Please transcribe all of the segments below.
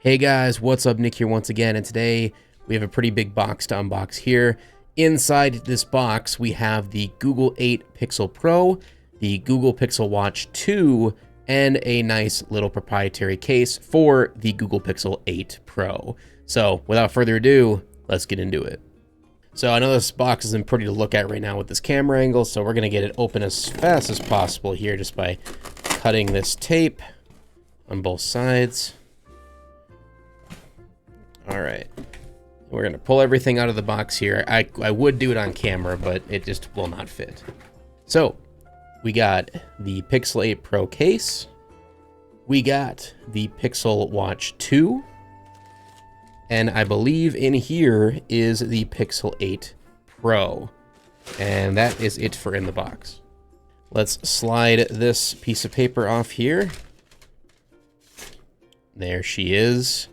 Hey guys, what's up? Nick here once again, and today we have a pretty big box to unbox here. Inside this box, we have the Google 8 Pixel Pro, the Google Pixel Watch 2, and a nice little proprietary case for the Google Pixel 8 Pro. So without further ado, let's get into it. So I know this box isn't pretty to look at right now with this camera angle, so we're gonna get it open as fast as possible here just by cutting this tape on both sides. All right, we're gonna pull everything out of the box here. I would do it on camera, but it just will not fit. So we got the Pixel 8 Pro case. We got the Pixel Watch 2. And I believe in here is the Pixel 8 Pro. And that is it for in the box. Let's slide this piece of paper off here. There she is.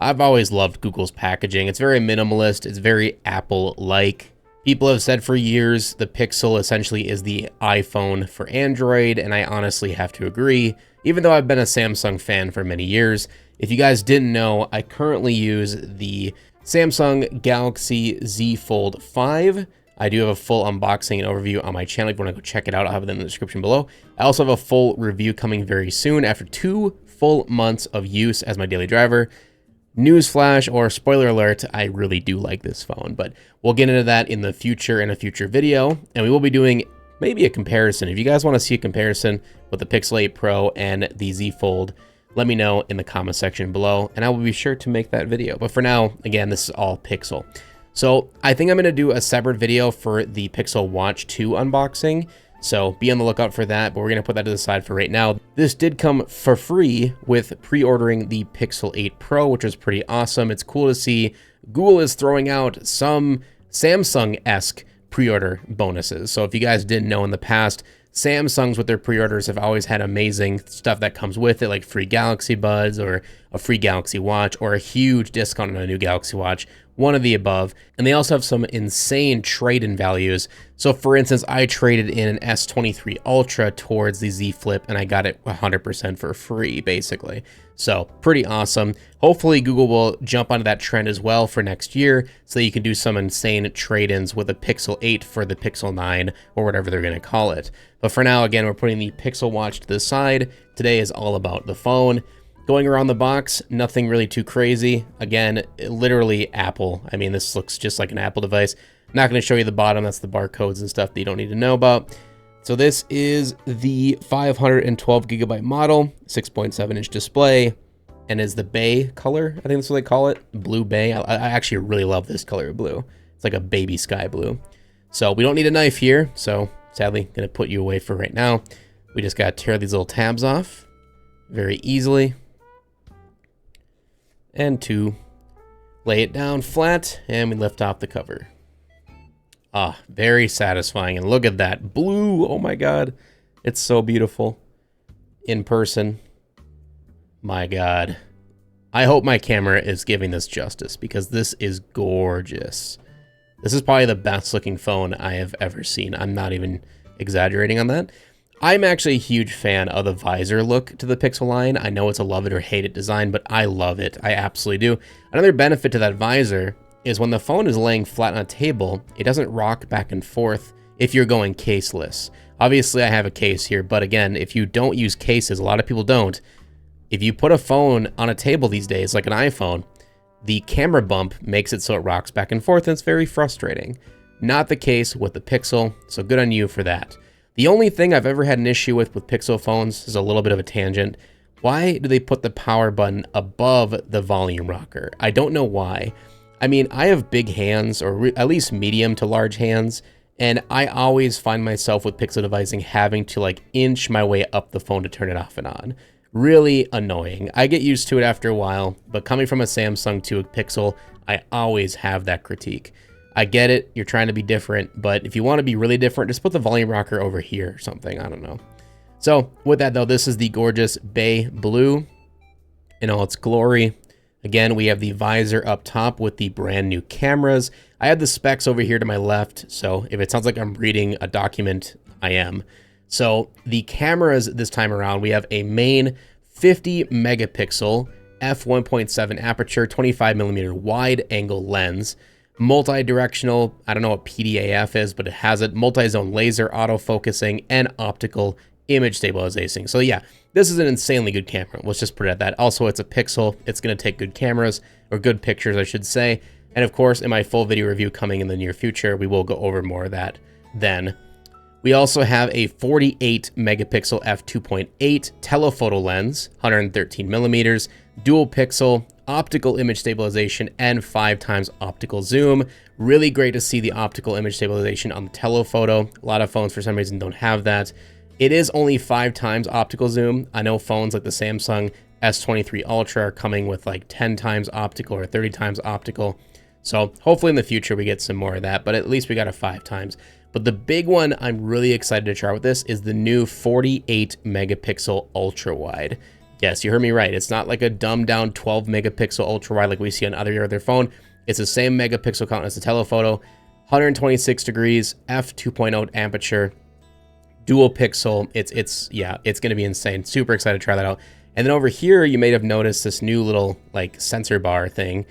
I've always loved Google's packaging. It's very minimalist. It's very Apple-like. People have said for years the Pixel essentially is the iPhone for Android, and I honestly have to agree, even though I've been a Samsung fan for many years. If you guys didn't know, I currently use the Samsung Galaxy Z Fold 5. I do have a full unboxing and overview on my channel. If you want to go check it out, I'll have it in the description below. I also have a full review coming very soon after 2 full months of use as my daily driver. Newsflash or spoiler alert, I really do like this phone, but we'll get into that in the future in a future video, and we will be doing maybe a comparison. If you guys want to see a comparison with the Pixel 8 Pro and the Z Fold, let me know in the comment section below, and I will be sure to make that video. But for now, again, this is all Pixel. So I think I'm going to do a separate video for the Pixel Watch 2 unboxing. So be on the lookout for that, but we're going to put that to the side for right now. This did come for free with pre-ordering the Pixel 8 Pro, which is pretty awesome. It's cool to see Google is throwing out some Samsung-esque pre-order bonuses. So if you guys didn't know in the past, Samsungs with their pre-orders have always had amazing stuff that comes with it, like free Galaxy Buds or a free Galaxy Watch or a huge discount on a new Galaxy Watch, one of the above. And they also have some insane trade-in values. So for instance, I traded in an S23 Ultra towards the Z Flip and I got it 100% for free, basically. So pretty awesome. Hopefully Google will jump onto that trend as well for next year so that you can do some insane trade-ins with a Pixel 8 for the Pixel 9 or whatever they're going to call it. But for now, again, we're putting the Pixel Watch to the side. Today is all about the phone. Going around the box, nothing really too crazy. Again, literally Apple. I mean, this looks just like an Apple device. I'm not going to show you the bottom. That's the barcodes and stuff that you don't need to know about. So this is the 512 gigabyte model, 6.7 inch display, and is the bay color. I think that's what they call it, blue bay. I actually really love this color of blue. It's like a baby sky blue. So we don't need a knife here. So sadly, going to put you away for right now. We just got to tear these little tabs off very easily. And to lay it down flat, and we lift off the cover. Ah, very satisfying. And look at that blue. Oh my God. It's so beautiful in person. My God. I hope my camera is giving this justice because this is gorgeous. This is probably the best looking phone I have ever seen. I'm not even exaggerating on that. I'm actually a huge fan of the visor look to the Pixel line. I know it's a love it or hate it design, but I love it. I absolutely do. Another benefit to that visor is when the phone is laying flat on a table, it doesn't rock back and forth if you're going caseless. Obviously, I have a case here, but again, if you don't use cases, a lot of people don't. If you put a phone on a table these days, like an iPhone, the camera bump makes it so it rocks back and forth, and it's very frustrating. Not the case with the Pixel, so good on you for that. The only thing I've ever had an issue with Pixel phones is a little bit of a tangent. Why do they put the power button above the volume rocker? I don't know why. I mean, I have big hands, or at least medium to large hands, and I always find myself with Pixel devices having to like inch my way up the phone to turn it off and on. Really annoying. I get used to it after a while, but coming from a Samsung to a Pixel, I always have that critique. I get it, you're trying to be different, but if you want to be really different, just put the volume rocker over here or something, I don't know. So with that though, this is the gorgeous bay blue in all its glory. Again, we have the visor up top with the brand new cameras. I have the specs over here to my left, so if it sounds like I'm reading a document, I am. So the cameras this time around, we have a main 50 megapixel f1.7 aperture, 25mm wide angle lens, multi-directional, I don't know what PDAF is, but it has it, multi-zone laser autofocusing, and optical image stabilization. So yeah, this is an insanely good camera. Let's just put it at that. Also, it's a Pixel. It's going to take good cameras, or good pictures, I should say. And of course, in my full video review coming in the near future, we will go over more of that then. We also have a 48 megapixel f2.8 telephoto lens, 113 millimeters, dual pixel, optical image stabilization, and 5 times optical zoom. Really great to see the optical image stabilization on the telephoto. A lot of phones for some reason don't have that. It is only 5 times optical zoom. I know phones like the Samsung S23 Ultra are coming with like 10 times optical or 30 times optical. So hopefully in the future we get some more of that, but at least we got a 5 times. But the big one I'm really excited to try with this is the new 48 megapixel ultra wide. Yes, you heard me right. It's not like a dumbed down 12 megapixel ultra wide like we see on other phone. It's the same megapixel count as the telephoto, 126 degrees, f2.0 aperture, dual pixel. It's going to be insane. Super excited to try that out. And then over here, you may have noticed this new little like sensor bar thing.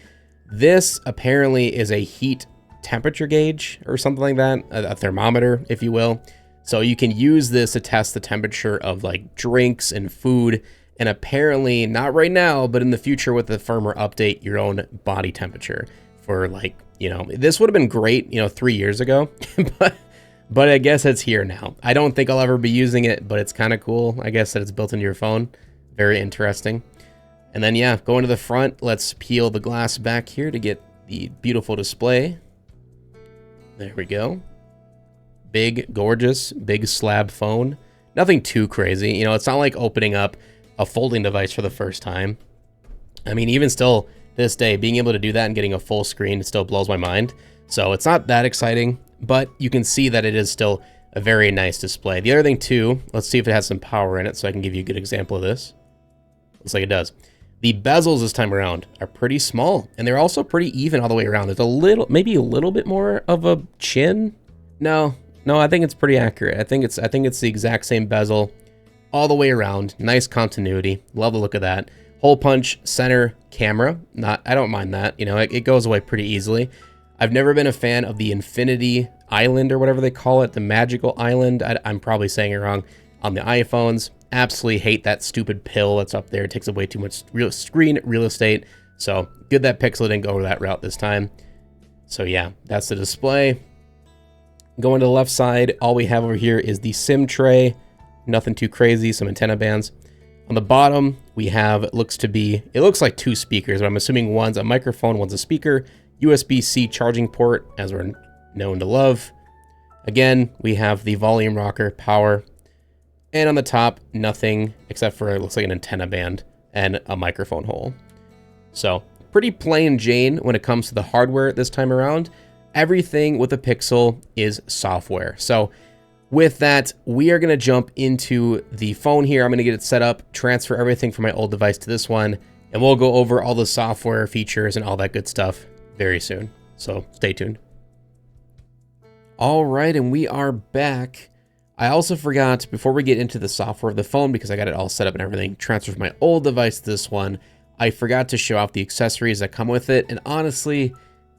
This apparently is a heat temperature gauge or something like that, a thermometer, if you will. So you can use this to test the temperature of like drinks and food, and apparently not right now, but in the future with the firmware update, your own body temperature for like, you know, this would have been great, you know, 3 years ago, but I guess it's here now. I don't think I'll ever be using it, but it's kind of cool, I guess, that it's built into your phone. Very interesting. And then, yeah, going to the front, let's peel the glass back here to get the beautiful display. There we go. Big, gorgeous, big slab phone. Nothing too crazy. You know, it's not like opening up a folding device for the first time. I mean, even still, to this day, being able to do that and getting a full screen still blows my mind. So it's not that exciting, but you can see that it is still a very nice display. The other thing, too, let's see if it has some power in it so I can give you a good example of this. Looks like it does. The bezels this time around are pretty small, and they're also pretty even all the way around. There's a little, maybe a little bit more of a chin. No, I think it's pretty accurate. I think it's the exact same bezel all the way around. Nice continuity. Love the look of that. Hole punch center camera. I don't mind that. You know, it goes away pretty easily. I've never been a fan of the Infinity Island or whatever they call it, the magical island. I'm probably saying it wrong on the iPhones. Absolutely hate that stupid pill that's up there. It takes away too much screen real estate. So good that Pixel didn't go that route this time. So yeah, that's the display. Going to the left side, all we have over here is the SIM tray. Nothing too crazy, some antenna bands. On the bottom, we have, it looks like 2 speakers, but I'm assuming one's a microphone, one's a speaker. USB-C charging port, as we're known to love. Again, we have the volume rocker, power. And on the top, nothing except for it looks like an antenna band and a microphone hole. So pretty plain Jane when it comes to the hardware this time around. Everything with the Pixel is software. So with that, we are going to jump into the phone here. I'm going to get it set up, transfer everything from my old device to this one, and we'll go over all the software features and all that good stuff very soon. So stay tuned. All right, and we are back. I also forgot, before we get into the software of the phone, because I got it all set up and everything, transfer from my old device to this one, I forgot to show off the accessories that come with it, and honestly,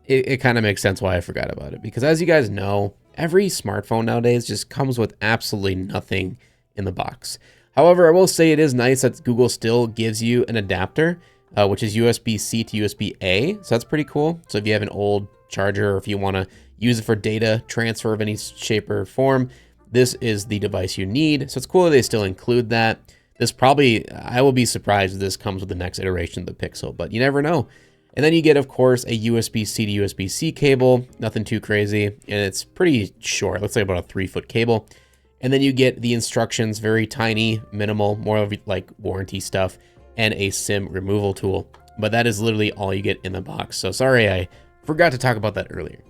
it kind of makes sense why I forgot about it, because as you guys know, every smartphone nowadays just comes with absolutely nothing in the box. However, I will say it is nice that Google still gives you an adapter, which is USB-C to USB-A, so that's pretty cool. So if you have an old charger, or if you want to use it for data transfer of any shape or form, this is the device you need. So it's cool that they still include that. This probably, I will be surprised if this comes with the next iteration of the Pixel, but you never know. And then you get, of course, a USB-C to USB-C cable, nothing too crazy, and it's pretty short, let's say about a 3-foot cable. And then you get the instructions, very tiny, minimal, more of like warranty stuff, and a SIM removal tool. But that is literally all you get in the box. So sorry, I forgot to talk about that earlier.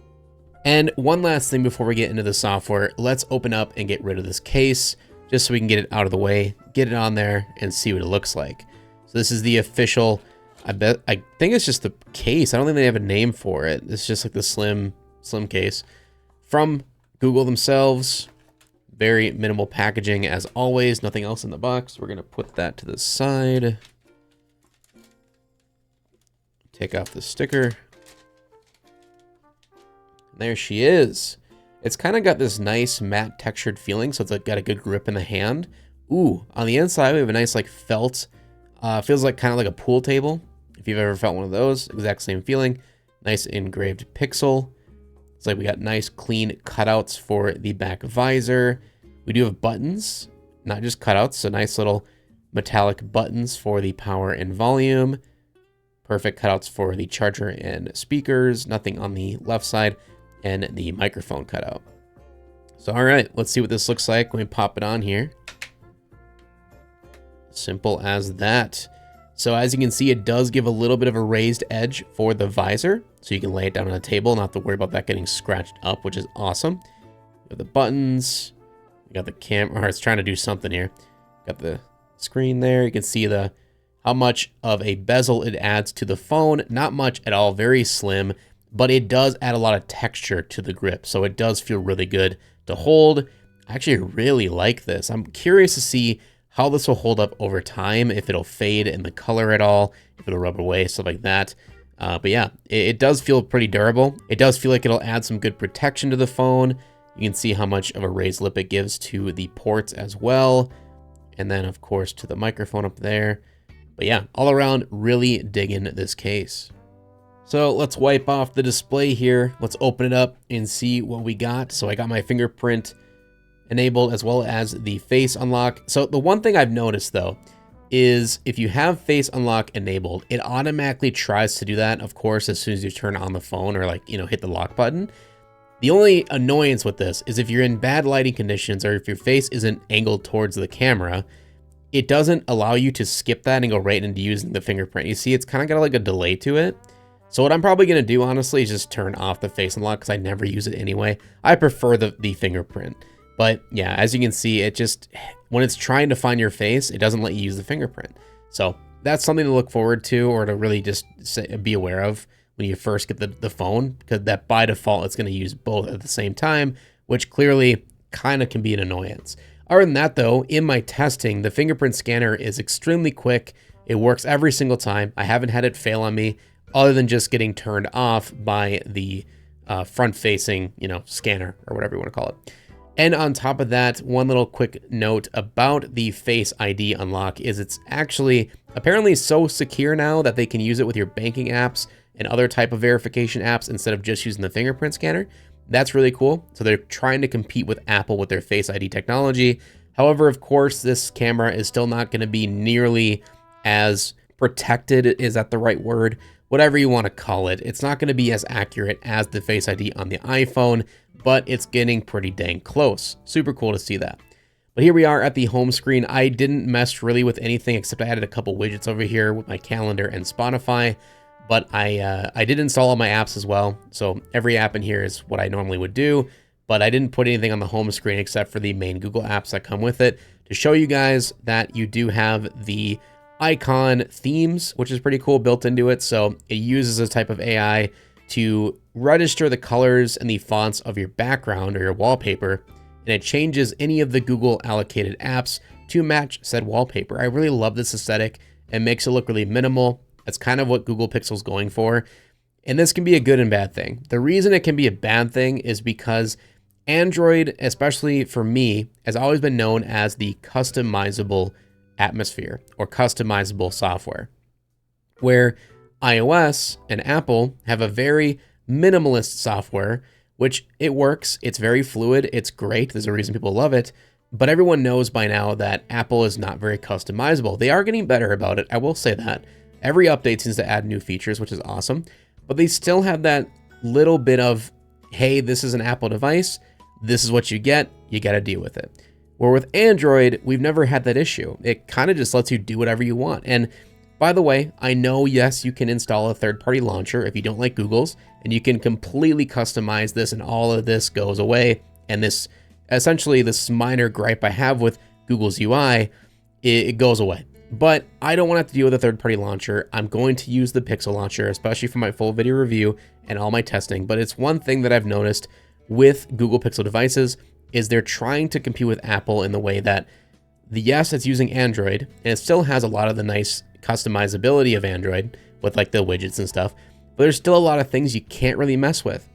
And one last thing before we get into the software, let's open up and get rid of this case, just so we can get it out of the way, get it on there, and see what it looks like. So this is the official, I think it's just the case. I don't think they have a name for it. It's just like the slim case from Google themselves. Very minimal packaging as always, nothing else in the box. We're gonna put that to the side. Take off the sticker. There she is. It's kind of got this nice matte textured feeling, so it's like got a good grip in the hand. Ooh, on the inside we have a nice like felt, feels like kind of like a pool table. If you've ever felt one of those, exact same feeling. Nice engraved pixel. It's like we got nice clean cutouts for the back visor. We do have buttons, not just cutouts, so nice little metallic buttons for the power and volume. Perfect cutouts for the charger and speakers. Nothing on the left side, and the microphone cutout. So all right, let's see what this looks like when we pop it on here. Simple as that. So as you can see, it does give a little bit of a raised edge for the visor, so you can lay it down on a table, not have to worry about that getting scratched up, which is awesome. We got the buttons, we got the camera, it's trying to do something here. Got the screen there, you can see how much of a bezel it adds to the phone. Not much at all, very slim, but it does add a lot of texture to the grip, so it does feel really good to hold. I actually really like this. I'm curious to see how this will hold up over time, if it'll fade in the color at all, if it'll rub away, stuff like that. But yeah, it does feel pretty durable. It does feel like it'll add some good protection to the phone. You can see how much of a raised lip it gives to the ports as well. And then of course to the microphone up there. But yeah, all around, really digging this case. So let's wipe off the display here. Let's open it up and see what we got. So I got my fingerprint enabled as well as the face unlock. So the one thing I've noticed though is if you have face unlock enabled, it automatically tries to do that, of course, as soon as you turn on the phone or like, hit the lock button. The only annoyance with this is if you're in bad lighting conditions or if your face isn't angled towards the camera, it doesn't allow you to skip that and go right into using the fingerprint. You see, it's kind of got like a delay to it. So what I'm probably going to do, honestly, is just turn off the face unlock because I never use it anyway. I prefer the fingerprint. But yeah, as you can see, it just, when it's trying to find your face, it doesn't let you use the fingerprint. So that's something to look forward to, or to really just be aware of when you first get the phone, because that by default, it's going to use both at the same time, which clearly kind of can be an annoyance. Other than that though, in my testing, the fingerprint scanner is extremely quick. It works every single time. I haven't had it fail on me, other than just getting turned off by the front-facing, scanner, or whatever you want to call it. And on top of that, one little quick note about the Face ID unlock is it's actually apparently so secure now that they can use it with your banking apps and other type of verification apps instead of just using the fingerprint scanner. That's really cool. So they're trying to compete with Apple with their Face ID technology. However, of course, this camera is still not going to be nearly as protected. Is that the right word? Whatever you want to call it. It's not going to be as accurate as the Face ID on the iPhone, but it's getting pretty dang close. Super cool to see that. But here we are at the home screen. I didn't mess really with anything except I added a couple widgets over here with my calendar and Spotify, but I did install all my apps as well. So every app in here is what I normally would do, but I didn't put anything on the home screen except for the main Google apps that come with it to show you guys that you do have the icon themes, which is pretty cool, built into it. So it uses a type of AI to register the colors and the fonts of your background or your wallpaper, and it changes any of the Google allocated apps to match said wallpaper. I really love this aesthetic. It makes it look really minimal. That's kind of what Google Pixel's going for. And this can be a good and bad thing. The reason it can be a bad thing is because Android, especially for me, has always been known as the customizable atmosphere or customizable software, where iOS and Apple have a very minimalist software, which it works. It's very fluid. It's great. There's a reason people love it. But everyone knows by now that Apple is not very customizable. They are getting better about it. I will say that. Every update seems to add new features, which is awesome. But they still have that little bit of, hey, this is an Apple device. This is what you get. You got to deal with it. Where with Android, we've never had that issue. It kind of just lets you do whatever you want. And by the way, I know, yes, you can install a third-party launcher if you don't like Google's, and you can completely customize this, and all of this goes away. And this, essentially, this minor gripe I have with Google's UI, it goes away. But I don't want to have to deal with a third-party launcher. I'm going to use the Pixel launcher, especially for my full video review and all my testing. But it's one thing that I've noticed with Google Pixel devices is they're trying to compete with Apple in the way that, yes, it's using Android, and it still has a lot of the nice customizability of Android, with like the widgets and stuff. But there's still a lot of things you can't really mess with.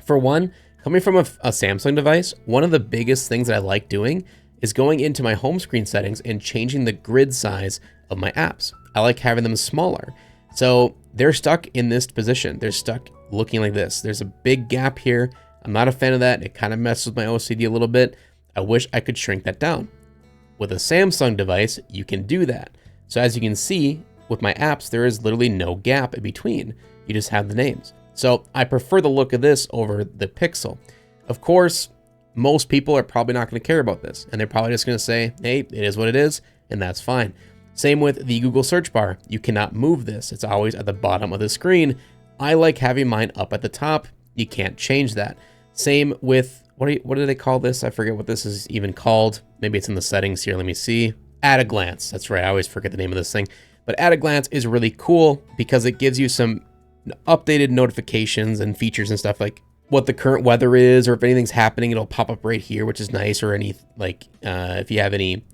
For one, coming from a Samsung device, one of the biggest things that I like doing is going into my home screen settings and changing the grid size of my apps. I like having them smaller. So they're stuck in this position. They're stuck looking like this. There's a big gap here. I'm not a fan of that. It kind of messes with my OCD a little bit. I wish I could shrink that down. With a Samsung device, you can do that. So as you can see, with my apps, there is literally no gap in between. You just have the names. So I prefer the look of this over the Pixel. Of course, most people are probably not going to care about this, and they're probably just going to say, hey, it is what it is, and that's fine. Same with the Google search bar. You cannot move this. It's always at the bottom of the screen. I like having mine up at the top. You can't change that. Same with, what do they call this? I forget what this is even called. Maybe it's in the settings here. Let me see. At a glance. That's right. I always forget the name of this thing. But at a glance is really cool because it gives you some updated notifications and features and stuff, like what the current weather is, or if anything's happening, it'll pop up right here, which is nice. Or any, like, if you have any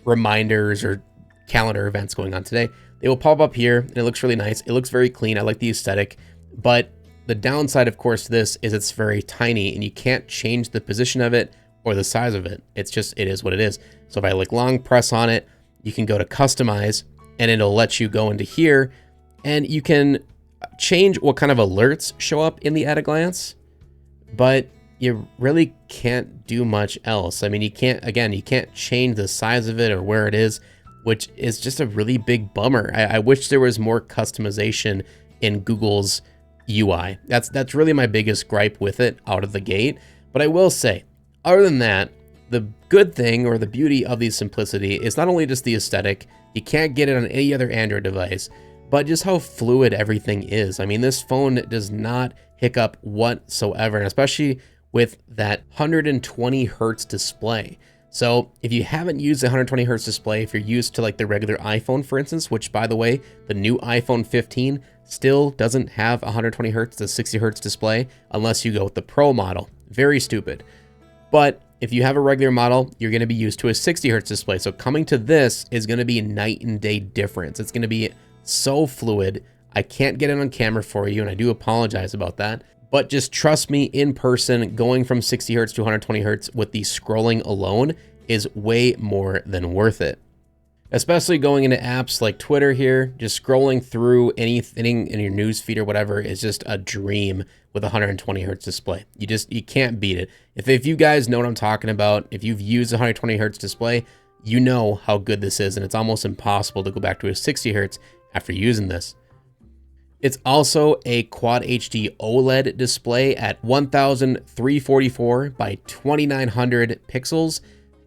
reminders or calendar events going on today, they will pop up here, and it looks really nice. It looks very clean. I like the aesthetic, but the downside, of course, to this is it's very tiny, and you can't change the position of it or the size of it. It's just, it is what it is. So if I like long press on it, you can go to customize, and it'll let you go into here, and you can change what kind of alerts show up in the at a glance, but you really can't do much else. I mean, you can't change the size of it or where it is, which is just a really big bummer. I wish there was more customization in Google's UI. That's really my biggest gripe with it out of the gate. But I will say, other than that, the good thing or the beauty of the simplicity is not only just the aesthetic, you can't get it on any other Android device, but just how fluid everything is. I mean, this phone does not hiccup whatsoever, and especially with that 120 hertz display. So if you haven't used the 120 hertz display, if you're used to like the regular iPhone, for instance, which by the way, the new iPhone 15 still doesn't have 120 hertz to 60 hertz display unless you go with the Pro model. Very stupid. But if you have a regular model, you're going to be used to a 60 hertz display. So coming to this is going to be a night and day difference. It's going to be so fluid. I can't get it on camera for you, and I do apologize about that. But just trust me, in person, going from 60 hertz to 120 hertz with the scrolling alone is way more than worth it. Especially going into apps like Twitter here, just scrolling through anything in your news feed or whatever is just a dream with a 120 hertz display. You can't beat it. If you guys know what I'm talking about, if you've used a 120 hertz display, you know how good this is, and it's almost impossible to go back to a 60 hertz after using this. It's also a Quad HD OLED display at 1344 by 2900 pixels.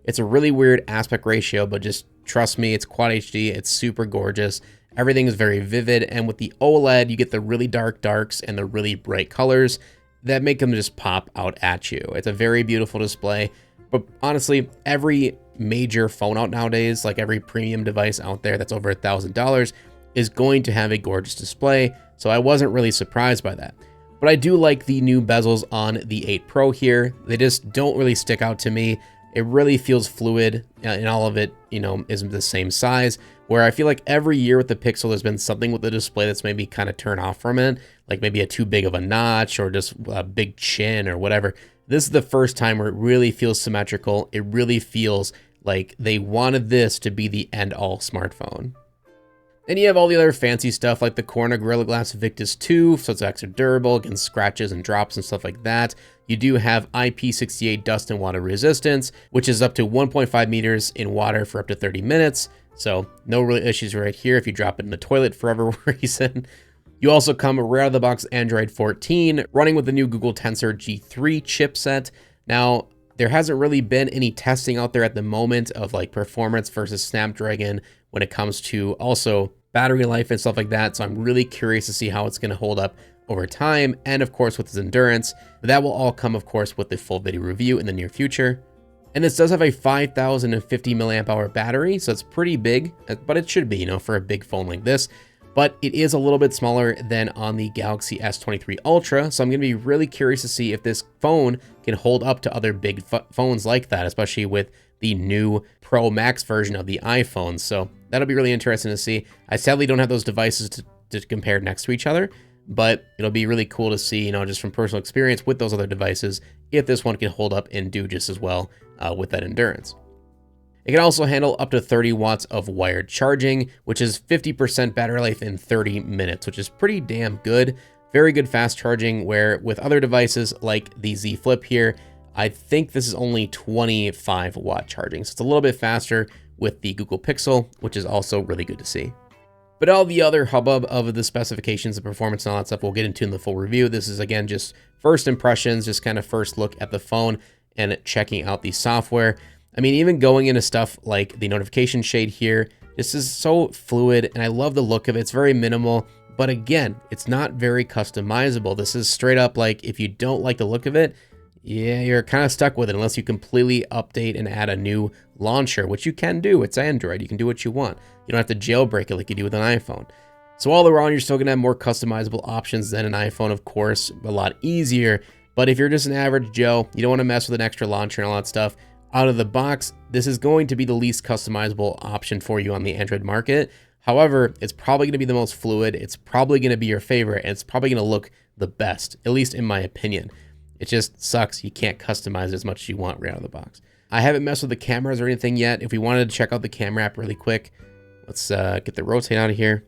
It's a really weird aspect ratio, but just trust me, it's Quad HD, it's super gorgeous. Everything is very vivid, and with the OLED, you get the really dark darks and the really bright colors that make them just pop out at you. It's a very beautiful display, but honestly, every major phone out nowadays, like every premium device out there that's over $1,000, is going to have a gorgeous display, so I wasn't really surprised by that. But I do like the new bezels on the 8 Pro here. They just don't really stick out to me. It really feels fluid, and all of it, you know, isn't the same size, where I feel like every year with the Pixel, there's been something with the display that's maybe kind of turned off from it, like maybe a too big of a notch or just a big chin or whatever. This is the first time where it really feels symmetrical. It really feels like they wanted this to be the end-all smartphone. And you have all the other fancy stuff like the Corona Gorilla Glass Victus 2, so it's extra durable against scratches and drops and stuff like that. You do have IP68 dust and water resistance, which is up to 1.5 meters in water for up to 30 minutes. So no real issues right here if you drop it in the toilet for whatever reason. You also come right out of the box Android 14, running with the new Google Tensor G3 chipset. Now, there hasn't really been any testing out there at the moment of like performance versus Snapdragon when it comes to also battery life and stuff like that. So I'm really curious to see how it's going to hold up over time, and of course with its endurance. That will all come, of course, with the full video review in the near future. And this does have a 5050 milliamp hour battery, so it's pretty big, but it should be, you know, for a big phone like this. But it is a little bit smaller than on the Galaxy S23 Ultra, so I'm going to be really curious to see if this phone can hold up to other big phones like that, especially with the new Pro Max version of the iPhone. So that'll be really interesting to see. I sadly don't have those devices to compare next to each other, but it'll be really cool to see, you know, just from personal experience with those other devices, if this one can hold up and do just as well with that endurance. It can also handle up to 30 watts of wired charging, which is 50% battery life in 30 minutes, which is pretty damn good. Very good fast charging, where with other devices like the Z Flip here, I think this is only 25 watt charging. So it's a little bit faster with the Google Pixel, which is also really good to see. But all the other hubbub of the specifications and performance and all that stuff we'll get into in the full review. This is, again, just first impressions, just kind of first look at the phone and checking out the software. I mean, even going into stuff like the notification shade here, this is so fluid and I love the look of it. It's very minimal, but again, it's not very customizable. This is straight up like, if you don't like the look of it, yeah, you're kind of stuck with it unless you completely update and add a new launcher, which you can do. It's Android. You can do what you want. You don't have to jailbreak it like you do with an iPhone. So all around, you're still going to have more customizable options than an iPhone, of course, a lot easier. But if you're just an average Joe, you don't want to mess with an extra launcher and all that stuff, out of the box, this is going to be the least customizable option for you on the Android market. However, it's probably going to be the most fluid. It's probably going to be your favorite, and it's probably going to look the best, at least in my opinion. It just sucks you can't customize it as much as you want right out of the box. I haven't messed with the cameras or anything yet. If we wanted to check out the camera app really quick, let's get the rotate out of here.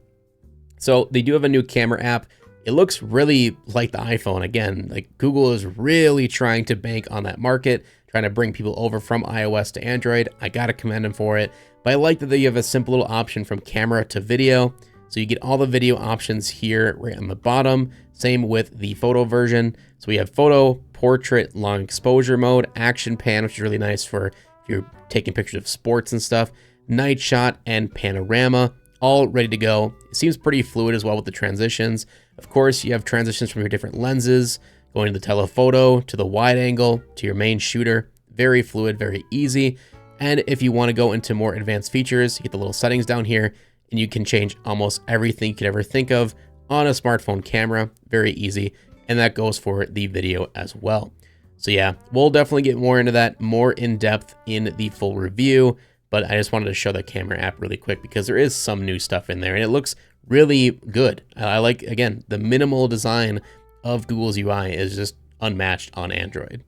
So they do have a new camera app. It looks really like the iPhone. Again, like Google is really trying to bank on that market, trying to bring people over from iOS to Android. I gotta commend them for it. But I like that you have a simple little option from camera to video. So you get all the video options here right on the bottom. Same with the photo version. So we have photo, portrait, long exposure mode, action pan, which is really nice for if you're taking pictures of sports and stuff, night shot, and panorama, all ready to go. It seems pretty fluid as well with the transitions. Of course, you have transitions from your different lenses, going to the telephoto, to the wide angle, to your main shooter. Very fluid, very easy. And if you want to go into more advanced features, you get the little settings down here, and you can change almost everything you could ever think of on a smartphone camera. Very easy. And that goes for the video as well. So yeah, we'll definitely get more into that, more in depth in the full review. But I just wanted to show the camera app really quick because there is some new stuff in there and it looks really good. I like, again, the minimal design of Google's UI is just unmatched on Android.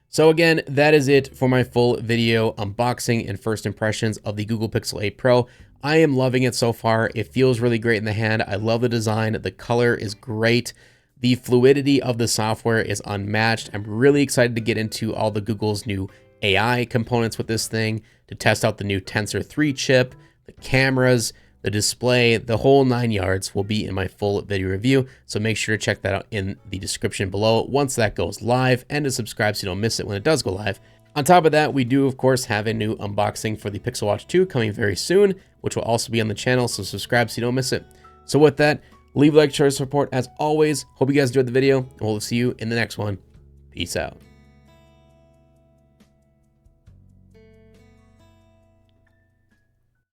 So again, that is it for my full video unboxing and first impressions of the Google Pixel 8 Pro. I am loving it so far. It feels really great in the hand. I love the design. The color is great. The fluidity of the software is unmatched. I'm really excited to get into all the Google's new AI components with this thing, to test out the new Tensor 3 chip, the cameras, the display, the whole 9 yards will be in my full video review. So make sure to check that out in the description below once that goes live, and to subscribe so you don't miss it when it does go live. On top of that, we do of course have a new unboxing for the Pixel Watch 2 coming very soon, which will also be on the channel, so subscribe so you don't miss it. So with that, leave a like, share, support as always. Hope you guys enjoyed the video, and we'll see you in the next one. Peace out.